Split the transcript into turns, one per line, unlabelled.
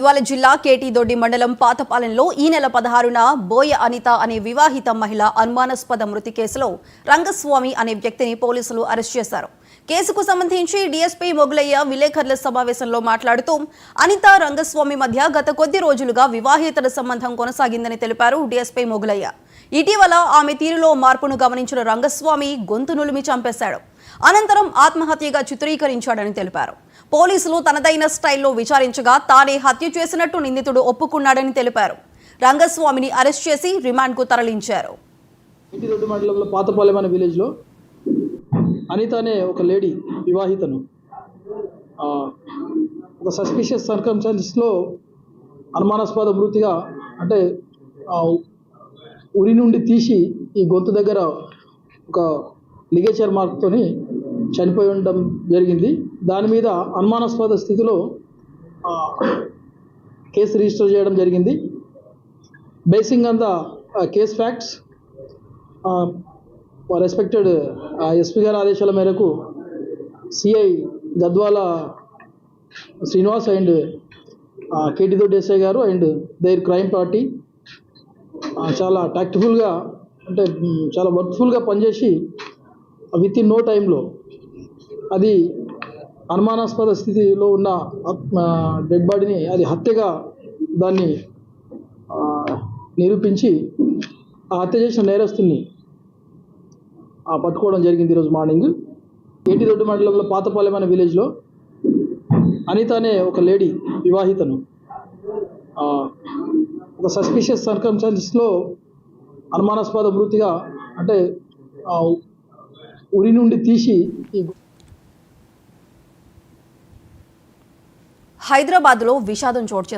ఇవాళ జిల్లా కేటీ దొడ్డి మండలం పాతపాలెంలో ఈ నెల 16న బోయ అనిత అనే వివాహిత మహిళ అనుమానాస్పద మృతి కేసులో రంగస్వామి అనే వ్యక్తిని పోలీసులు అరెస్ట్ చేశారు. కేసుకు సంబంధించి డీఎస్పీ మొగులయ్య విలేకరుల సమావేశంలో మాట్లాడుతూ అనిత రంగస్వామి మధ్య గత కొద్ది రోజులుగా వివాహేతర సంబంధం కొనసాగిందని తెలిపారు డీఎస్పీ మొగులయ్య. ఇటీవల ఆమె తీరులో మార్పును గమనించిన రంగస్వామి గొంతు నులిమి చంపేశాడు. అనంతరం ఆత్మహత్యగా చిత్రీకరించాడని తెలిపారు. పోలీసులు తనదైన స్టైల్లో విచారించగా తానే హత్య చేసినట్టు నిందితుడు ఒప్పుకున్నాడని తెలిపారు. రంగస్వామిని అరెస్ట్ చేసి రిమాండ్కు తరలించారు.
మండలంలో పాతపాలెం అనే విలేజ్లో అనిత అనే ఒక లేడీ వివాహితను ఒక సస్పిషియస్ సర్కమ్స్టాన్సెస్లో అనుమానాస్పద మృతిగా అంటే ఉరి నుండి తీసి ఈ గొంతు దగ్గర ఒక లిగేచర్ మార్క్తోని చనిపోయి ఉండడం జరిగింది. దాని మీద అనుమానాస్పద స్థితిలో కేసు రిజిస్టర్ చేయడం జరిగింది. Basing on the case facts respected SP గారి ఆదేశాల మేరకు CI Gadwal Srinivas and KT దొడ్డి ఎస్ఐ గారు అండ్ దేర్ క్రైమ్ పార్టీ చాలా టాక్టిఫుల్గా అంటే చాలా వర్క్ఫుల్గా పనిచేసి విత్ ఇన్ నో టైంలో అది అనుమానాస్పద స్థితిలో ఉన్న డెడ్ బాడీని అది హత్యగా దాన్ని నిరూపించి ఆ హత్య చేసిన నేరస్తుని పట్టుకోవడం జరిగింది. ఈరోజు మార్నింగ్ కేటీ దొడ్డి మండలంలో పాతపాలెం అనే విలేజ్లో అనిత అనే ఒక లేడీ వివాహితను ఒక సస్పిషియస్ సర్కమ్స్టాన్సెస్లో అనుమానాస్పద మృతిగా అంటే ఉరి నుండి తీసి
హైదరాబాద్లో విషాదం చోటు